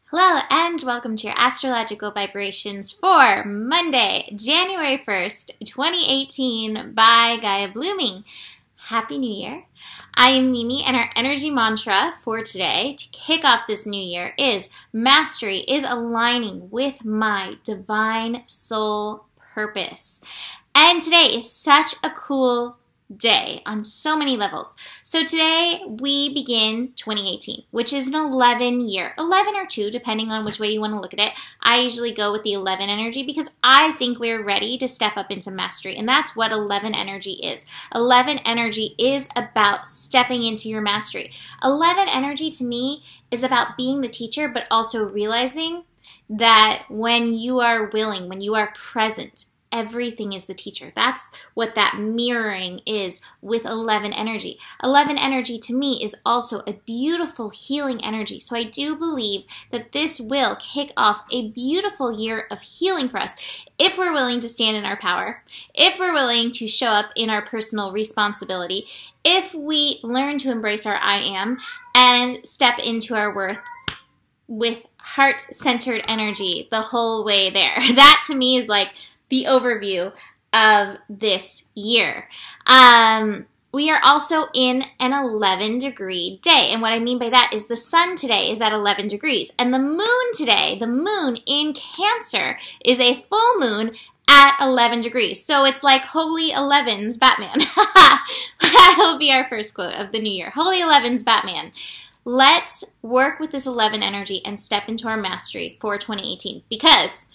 Hello and welcome to your astrological vibrations for Monday, January 1st, 2018 by Gaia Blooming. Happy New Year. I am Mimi and our energy mantra for today to kick off this new year is mastery is aligning with my divine soul purpose. And today is such a cool day on so many levels. So today we begin 2018, which is an 11 year, 11 or 2, depending on which way you want to look at it. I usually go with the 11 energy because I think we're ready to step up into mastery. And that's what 11 energy is. 11 energy is about stepping into your mastery. 11 energy to me is about being the teacher, but also realizing that when you are willing, when you are present, everything is the teacher. That's what that mirroring is with 11 energy. 11 energy to me is also a beautiful healing energy. So I do believe that this will kick off a beautiful year of healing for us if we're willing to stand in our power, if we're willing to show up in our personal responsibility, if we learn to embrace our I am and step into our worth with heart-centered energy the whole way there. That to me is like the overview of this year. We are also in an 11-degree day. And what I mean by that is the sun today is at 11 degrees. And the moon today, the moon in Cancer, is a full moon at 11 degrees. So it's like Holy 11's Batman. That'll be our first quote of the new year. Holy 11's Batman. Let's work with this 11 energy and step into our mastery for 2018 because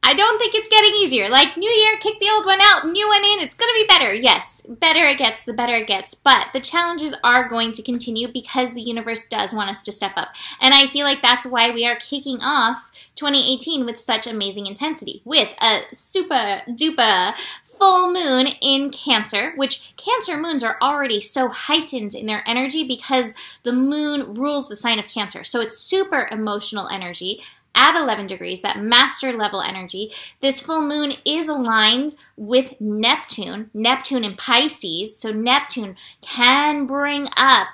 I don't think it's getting easier. Like, new year, kick the old one out, new one in, it's going to be better. Yes, better it gets, the better it gets. But the challenges are going to continue because the universe does want us to step up. And I feel like that's why we are kicking off 2018 with such amazing intensity, with a super duper full moon in Cancer, which Cancer moons are already so heightened in their energy because the moon rules the sign of Cancer. So it's super emotional energy at 11 degrees, that master level energy. This full moon is aligned with Neptune in Pisces. So Neptune can bring up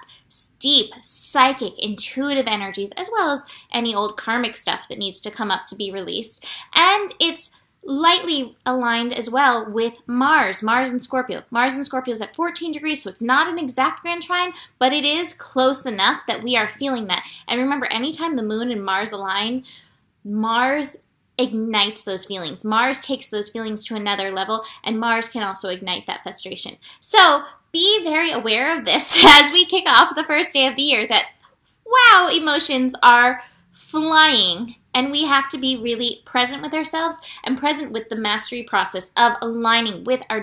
deep, psychic, intuitive energies, as well as any old karmic stuff that needs to come up to be released. And it's lightly aligned as well with Mars and Scorpio. Mars and Scorpio is at 14 degrees, so it's not an exact grand trine, but it is close enough that we are feeling that. And remember, anytime the moon and Mars align, Mars ignites those feelings. Mars takes those feelings to another level, and Mars can also ignite that frustration. So be very aware of this as we kick off the first day of the year that, wow, emotions are flying, and we have to be really present with ourselves and present with the mastery process of aligning with our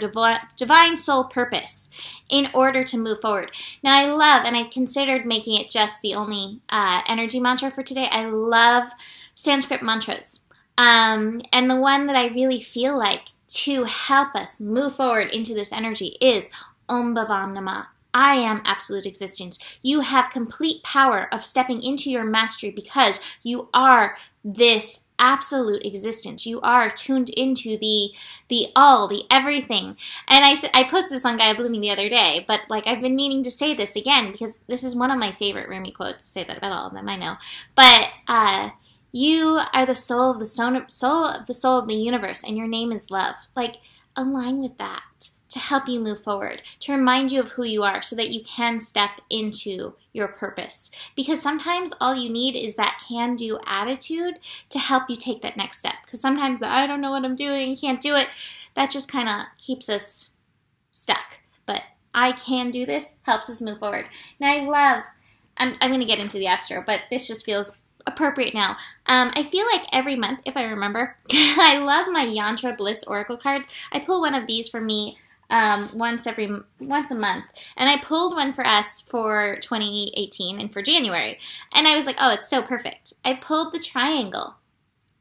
divine soul purpose in order to move forward. Now, I love, and I considered making it just the only energy mantra for today, I love Sanskrit mantras. And the one that I really feel like to help us move forward into this energy is Om Bhavam Namah. I am absolute existence. You have complete power of stepping into your mastery because you are this absolute existence. You are tuned into the all, the everything. And I posted this on Gaia Blooming the other day, but like I've been meaning to say this again because this is one of my favorite Rumi quotes. To say that about all of them, I know. But you are the soul of the soul of the universe, and your name is love. Like, align with that to help you move forward, to remind you of who you are so that you can step into your purpose. Because sometimes all you need is that can-do attitude to help you take that next step. Because sometimes the I don't know what I'm doing, can't do it, that just kind of keeps us stuck. But I can do this helps us move forward. Now I'm going to get into the astro, but this just feels appropriate now. I feel like every month, if I remember, I love my Yantra Bliss Oracle cards. I pull one of these for me once a month, and I pulled one for us for 2018 and for January, and I was like, oh, it's so perfect. I pulled the triangle.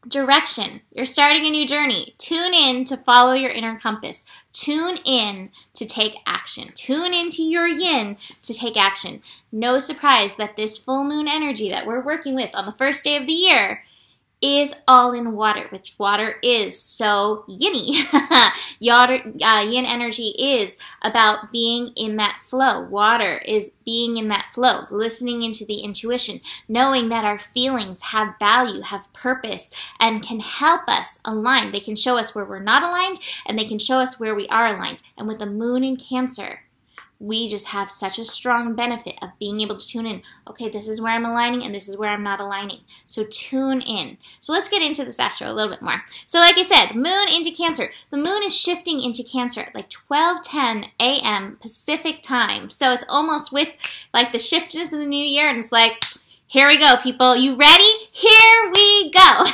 Direction. You're starting a new journey. Tune in to follow your inner compass. Tune in to take action. Tune into your yin to take action. No surprise that this full moon energy that we're working with on the first day of the year is all in water, which water is so yinny. Yin energy is about being in that flow. Water is being in that flow, listening into the intuition, knowing that our feelings have value, have purpose, and can help us align. They can show us where we're not aligned, and they can show us where we are aligned. And with the moon in Cancer, we just have such a strong benefit of being able to tune in. Okay, this is where I'm aligning and this is where I'm not aligning. So tune in. So let's get into this astro a little bit more. So like I said, moon into Cancer. The moon is shifting into Cancer at like 12:10 a.m. Pacific time. So it's almost with like the shiftness of the new year, and it's like, here we go, people. You ready? Here we go.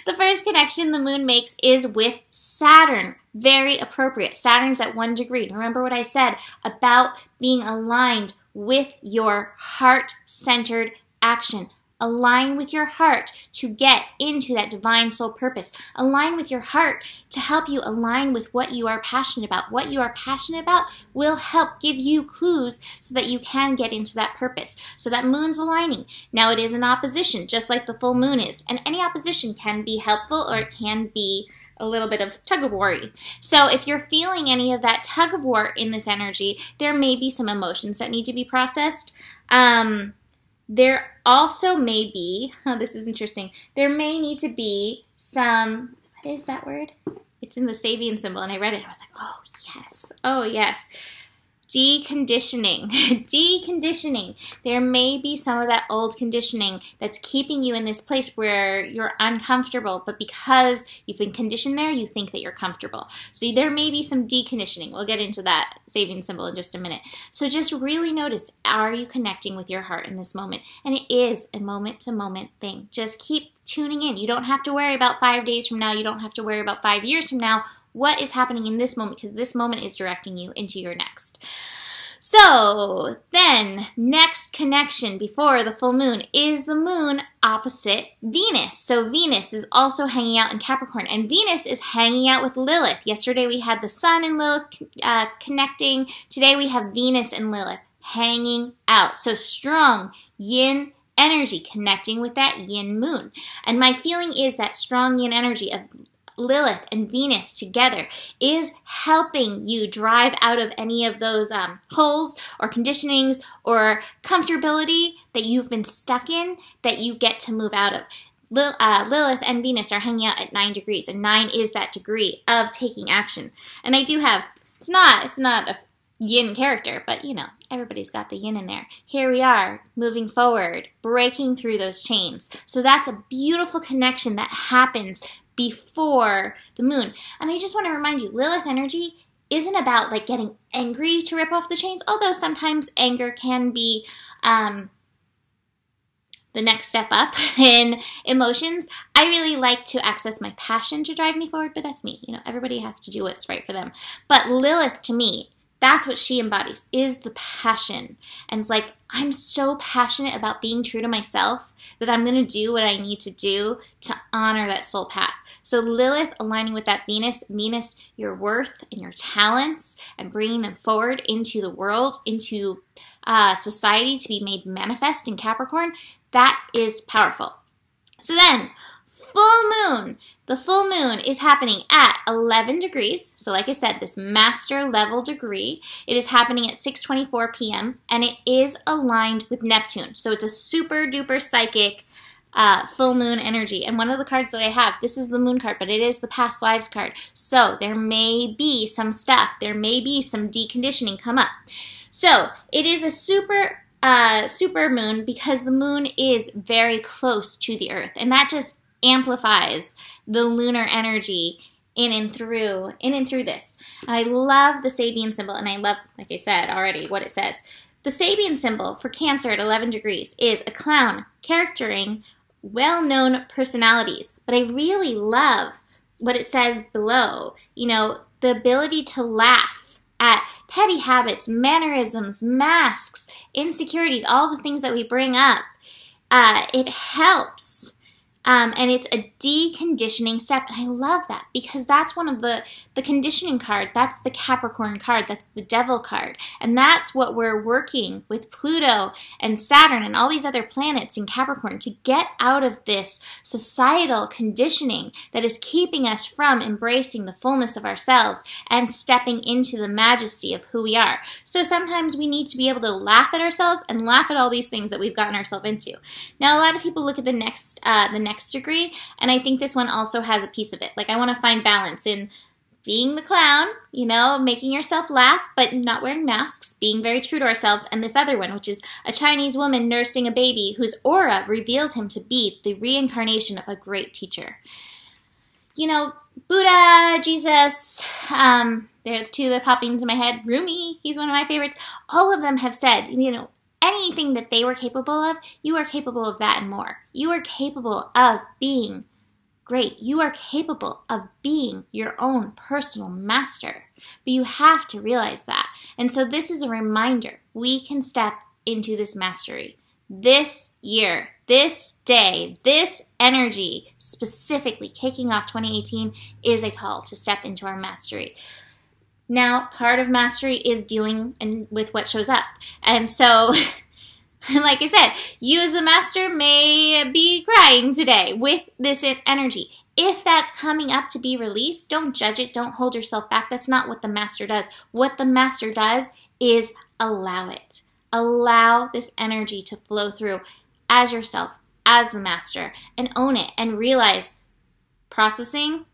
The first connection the moon makes is with Saturn. Very appropriate. Saturn's at 1 degree. Remember what I said about being aligned with your heart-centered action. Align with your heart to get into that divine soul purpose. Align with your heart to help you align with what you are passionate about. What you are passionate about will help give you clues so that you can get into that purpose. So that moon's aligning. Now it is in opposition, just like the full moon is. And any opposition can be helpful or it can be a little bit of tug-of-war. So if you're feeling any of that tug-of-war in this energy, there may be some emotions that need to be processed. There also may be, this is interesting, there may need to be some, what is that word? It's in the Sabian symbol, and I read it, I was like, oh yes. Deconditioning. Deconditioning. There may be some of that old conditioning that's keeping you in this place where you're uncomfortable, but because you've been conditioned there, you think that you're comfortable. So there may be some deconditioning. We'll get into that Sabian symbol in just a minute. So just really notice, are you connecting with your heart in this moment? And it is a moment-to-moment thing. Just keep tuning in. You don't have to worry about 5 days from now. You don't have to worry about 5 years from now. What is happening in this moment? Because this moment is directing you into your next. So then, next connection before the full moon is the moon opposite Venus. So Venus is also hanging out in Capricorn, and Venus is hanging out with Lilith. Yesterday we had the Sun and Lilith connecting. Today we have Venus and Lilith hanging out. So strong yin energy connecting with that yin moon. And my feeling is that strong yin energy of Lilith and Venus together is helping you drive out of any of those holes or conditionings or comfortability that you've been stuck in that you get to move out of. Lilith and Venus are hanging out at 9 degrees, and 9 is that degree of taking action. And I do have, it's not a yin character, but you know, everybody's got the yin in there. Here we are, moving forward, breaking through those chains. So that's a beautiful connection that happens before the moon. And I just want to remind you, Lilith energy isn't about like getting angry to rip off the chains, although sometimes anger can be the next step up in emotions. I really like to access my passion to drive me forward, but that's me. You know, everybody has to do what's right for them. But Lilith, to me, that's what she embodies, is the passion. And it's like, I'm so passionate about being true to myself that I'm going to do what I need to do to honor that soul path. So Lilith aligning with that Venus, your worth and your talents, and bringing them forward into the world, into society to be made manifest in Capricorn, that is powerful. So then, full moon. The full moon is happening at 11 degrees. So like I said, this master level degree. It is happening at 6:24 p.m. and it is aligned with Neptune. So it's a super duper psychic full moon energy. And one of the cards that I have, this is the moon card, but it is the past lives card. So there may be some stuff. There may be some deconditioning come up. So it is a super moon because the moon is very close to the earth. And that just amplifies the lunar energy in and through this. I love the Sabian symbol, and I love, like I said already, what it says. The Sabian symbol for Cancer at 11 degrees is a clown charactering well-known personalities. But I really love what it says below. You know, the ability to laugh at petty habits, mannerisms, masks, insecurities, all the things that we bring up. It helps And it's a deconditioning step. And I love that because that's one of the conditioning card. That's the Capricorn card. That's the Devil card. And that's what we're working with Pluto and Saturn and all these other planets in Capricorn to get out of this societal conditioning that is keeping us from embracing the fullness of ourselves and stepping into the majesty of who we are. So sometimes we need to be able to laugh at ourselves and laugh at all these things that we've gotten ourselves into. Now, a lot of people look at the next degree, and I think this one also has a piece of it. Like, I want to find balance in being the clown, you know, making yourself laugh, but not wearing masks, being very true to ourselves, and this other one, which is a Chinese woman nursing a baby whose aura reveals him to be the reincarnation of a great teacher. You know, Buddha, Jesus, they're the two that pop into my head. Rumi, he's one of my favorites. All of them have said, you know, anything that they were capable of, you are capable of that and more. You are capable of being great. You are capable of being your own personal master. But you have to realize that. And so this is a reminder. We can step into this mastery. This year, this day, this energy, specifically kicking off 2018, is a call to step into our mastery. Now, part of mastery is dealing with what shows up. And so, like I said, you as a master may be crying today with this energy. If that's coming up to be released, don't judge it. Don't hold yourself back. That's not what the master does. What the master does is allow it. Allow this energy to flow through as yourself, as the master, and own it and realize processing,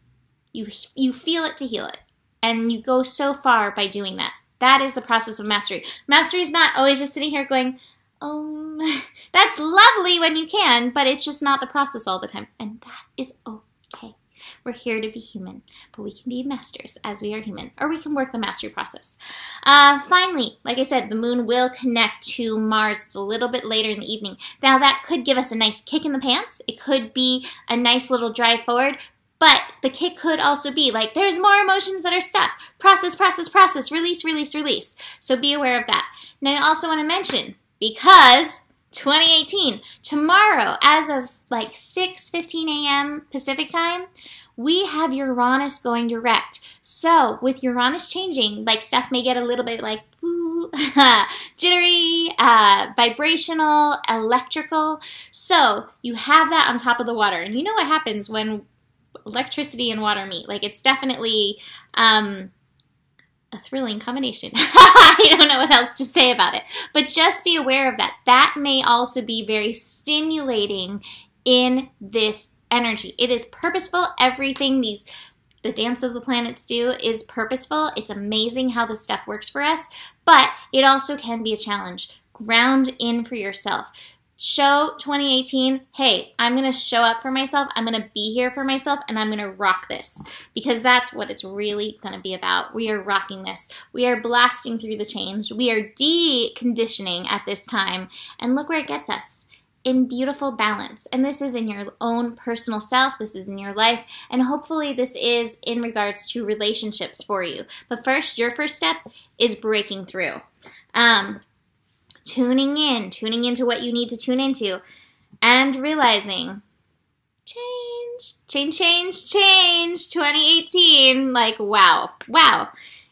you feel it to heal it. And you go so far by doing that. That is the process of mastery. Mastery is not always just sitting here going, oh, that's lovely when you can, but it's just not the process all the time. And that is okay. We're here to be human, but we can be masters as we are human, or we can work the mastery process. Finally, like I said, the moon will connect to Mars. It's a little bit later in the evening. Now, that could give us a nice kick in the pants. It could be a nice little drive forward. But the kick could also be like, there's more emotions that are stuck. Process, process, process, release, release, release. So be aware of that. Now, I also want to mention, because 2018, tomorrow, as of like 6:15 a.m. Pacific time, we have Uranus going direct. So with Uranus changing, like stuff may get a little bit like, ooh, jittery, vibrational, electrical. So you have that on top of the water. And you know what happens when electricity and water meet? Like, it's definitely a thrilling combination. I don't know what else to say about it. But just be aware of that. That may also be very stimulating in this energy. It is purposeful. Everything the dance of the planets do is purposeful. It's amazing how this stuff works for us. But it also can be a challenge. Ground in for yourself. Show 2018, hey, I'm going to show up for myself, I'm going to be here for myself, and I'm going to rock this. Because that's what it's really going to be about. We are rocking this. We are blasting through the change. We are deconditioning at this time. And look where it gets us. In beautiful balance. And this is in your own personal self. This is in your life. And hopefully this is in regards to relationships for you. But first, your first step is breaking through. Tuning into what you need to tune into, and realizing change, 2018, like, wow,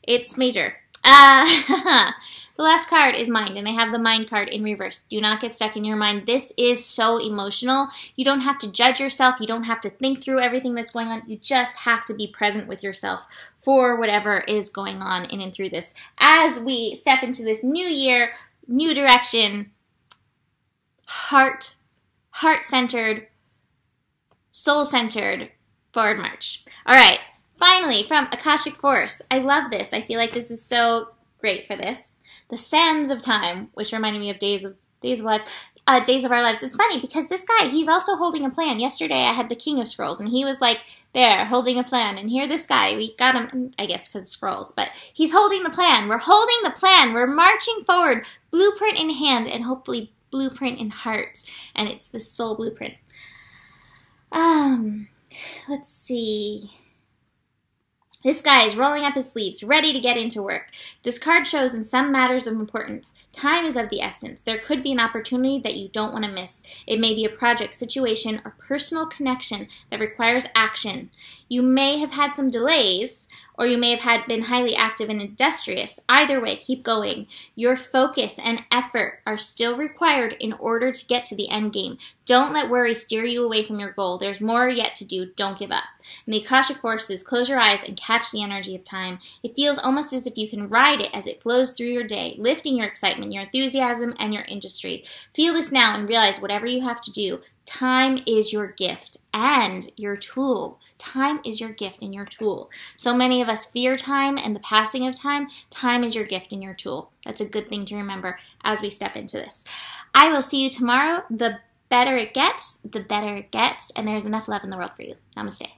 it's major. The last card is mind, and I have the mind card in reverse. Do not get stuck in your mind. This is so emotional. You don't have to judge yourself. You don't have to think through everything that's going on. You just have to be present with yourself for whatever is going on in and through this. As we step into this new year, new direction, heart-centered, soul-centered, forward march. All right, finally, from Akashic Force. I love this. I feel like this is so great for this. The Sands of Time, which reminded me of Days of Our Lives. It's funny because this guy, he's also holding a plan. Yesterday, I had the King of Scrolls, and he was like there holding a plan. And here, this guy, we got him, I guess, because scrolls, but he's holding the plan. We're holding the plan. We're marching forward, blueprint in hand, and hopefully blueprint in heart. And it's the soul blueprint. Let's see. This guy is rolling up his sleeves, ready to get into work. This card shows in some matters of importance, time is of the essence. There could be an opportunity that you don't want to miss. It may be a project, situation, or personal connection that requires action. You may have had some delays, or you may have been highly active and industrious. Either way, keep going. Your focus and effort are still required in order to get to the end game. Don't let worry steer you away from your goal. There's more yet to do. Don't give up. And the Akashic forces, close your eyes and catch the energy of time. It feels almost as if you can ride it as it flows through your day, lifting your excitement, your enthusiasm, and your industry. Feel this now and realize whatever you have to do, time is your gift and your tool. Time is your gift and your tool. So many of us fear time and the passing of time. Time is your gift and your tool. That's a good thing to remember as we step into this. I will see you tomorrow. The better it gets, the better it gets, and there's enough love in the world for you. Namaste.